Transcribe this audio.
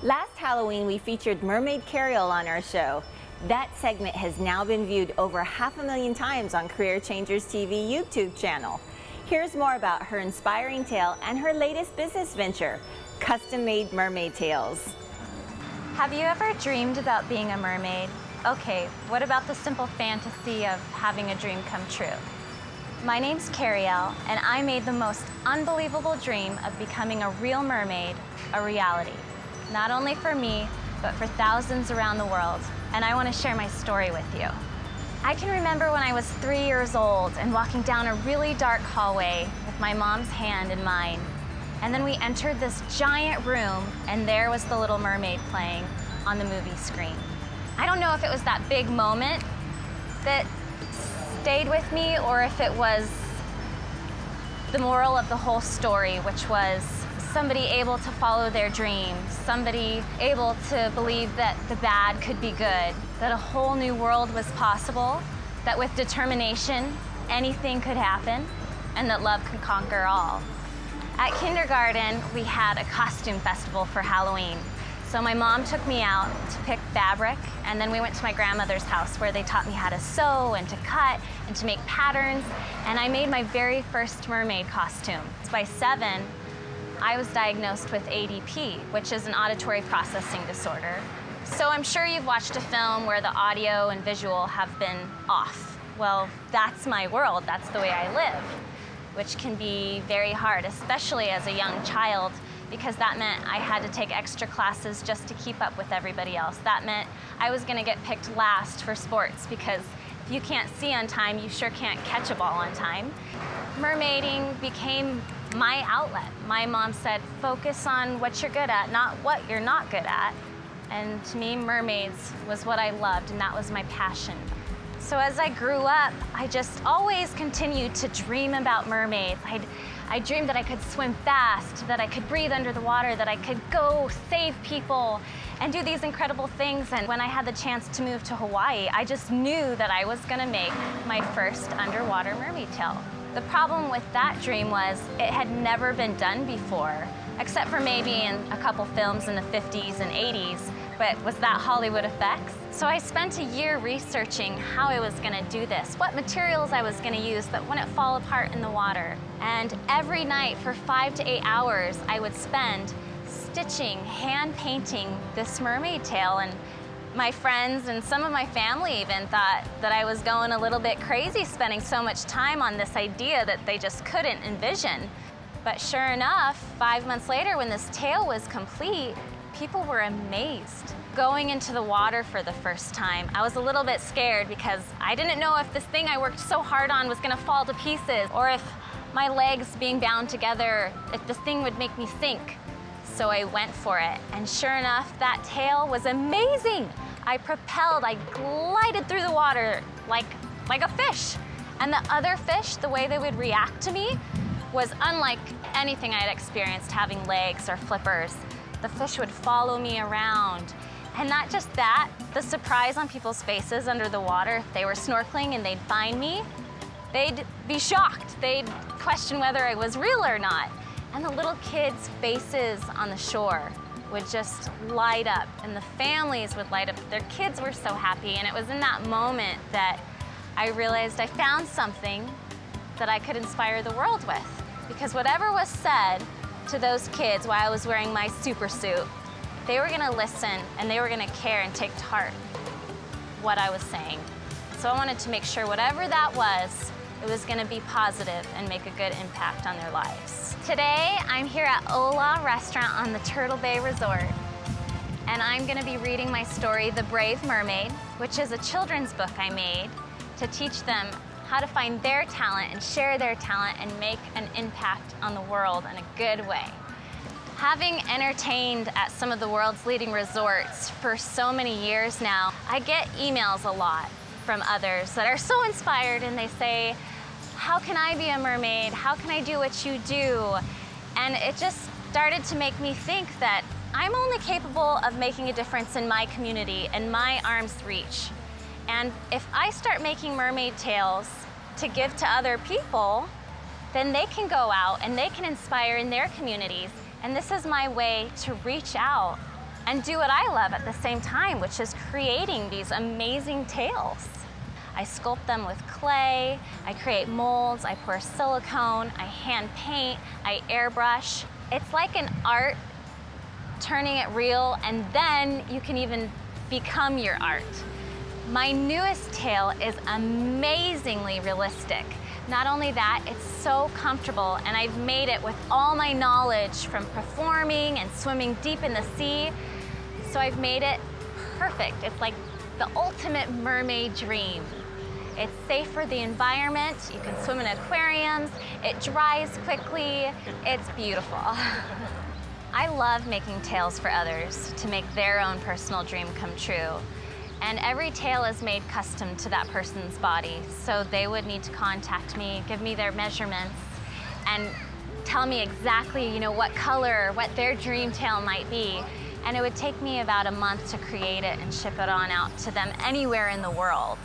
Last Halloween, we featured Mermaid Kariel on our show. That segment has now been viewed over 500,000 times on Career Changers TV YouTube channel. Here's more about her inspiring tale and her latest business venture, custom-made mermaid tails. Have you ever dreamed about being a mermaid? Okay, what about the simple fantasy of having a dream come true? My name's Kariel, and I made the most unbelievable dream of becoming a real mermaid a reality. Not only for me, but for thousands around the world. And I want to share my story with you. I can remember when I was 3 years old and walking down a really dark hallway with my mom's hand in mine. And then we entered this giant room, and there was the Little Mermaid playing on the movie screen. I don't know if it was that big moment that stayed with me or if it was the moral of the whole story, which was somebody able to follow their dreams, somebody able to believe that the bad could be good, that a whole new world was possible, that with determination, anything could happen, and that love could conquer all. At kindergarten, we had a costume festival for Halloween. So my mom took me out to pick fabric, and then we went to my grandmother's house where they taught me how to sew and to cut and to make patterns, and I made my very first mermaid costume. By 7, I was diagnosed with ADP, which is an auditory processing disorder. So I'm sure you've watched a film where the audio and visual have been off. Well, that's my world, that's the way I live, which can be very hard, especially as a young child, because that meant I had to take extra classes just to keep up with everybody else. That meant I was gonna get picked last for sports, because if you can't see on time, you sure can't catch a ball on time. Mermaiding became my outlet. My mom said, focus on what you're good at, not what you're not good at. And to me, mermaids was what I loved, and that was my passion. So as I grew up, I just always continued to dream about mermaids. I dreamed that I could swim fast, that I could breathe under the water, that I could go save people and do these incredible things. And when I had the chance to move to Hawaii, I just knew that I was gonna make my first underwater mermaid tail. The problem with that dream was it had never been done before, except for maybe in a couple films in the 50s and 80s, but was that Hollywood effects? So I spent a year researching how I was gonna do this, what materials I was gonna use that wouldn't fall apart in the water. And every night for 5 to 8 hours, I would spend stitching, hand painting this mermaid tail, and my friends and some of my family even thought that I was going a little bit crazy spending so much time on this idea that they just couldn't envision. But sure enough, 5 months later when this tail was complete, people were amazed. Going into the water for the first time, I was a little bit scared because I didn't know if this thing I worked so hard on was gonna fall to pieces, or if my legs being bound together, if this thing would make me sink. So I went for it, and sure enough, that tail was amazing. I propelled, I glided through the water like a fish. And the other fish, the way they would react to me was unlike anything I had experienced having legs or flippers. The fish would follow me around. And not just that, the surprise on people's faces under the water, if they were snorkeling and they'd find me, they'd be shocked. They'd question whether I was real or not. And the little kids' faces on the shore would just light up, and the families would light up. Their kids were so happy, and it was in that moment that I realized I found something that I could inspire the world with. Because whatever was said to those kids while I was wearing my super suit, they were gonna listen, and they were gonna care and take to heart what I was saying. So I wanted to make sure whatever that was, it was gonna be positive and make a good impact on their lives. Today, I'm here at Ola Restaurant on the Turtle Bay Resort, and I'm gonna be reading my story, The Brave Mermaid, which is a children's book I made to teach them how to find their talent and share their talent and make an impact on the world in a good way. Having entertained at some of the world's leading resorts for so many years now, I get emails a lot from others that are so inspired, and they say, how can I be a mermaid? How can I do what you do? And it just started to make me think that I'm only capable of making a difference in my community and my arm's reach. And if I start making mermaid tails to give to other people, then they can go out and they can inspire in their communities. And this is my way to reach out and do what I love at the same time, which is creating these amazing tails. I sculpt them with clay, I create molds, I pour silicone, I hand paint, I airbrush. It's like an art, turning it real, and then you can even become your art. My newest tail is amazingly realistic. Not only that, it's so comfortable, and I've made it with all my knowledge from performing and swimming deep in the sea. So I've made it perfect. It's like the ultimate mermaid dream. It's safe for the environment. You can swim in aquariums. It dries quickly. It's beautiful. I love making tails for others to make their own personal dream come true. And every tail is made custom to that person's body. So they would need to contact me, give me their measurements, and tell me exactly, what color, what their dream tail might be. And it would take me about a month to create it and ship it on out to them anywhere in the world.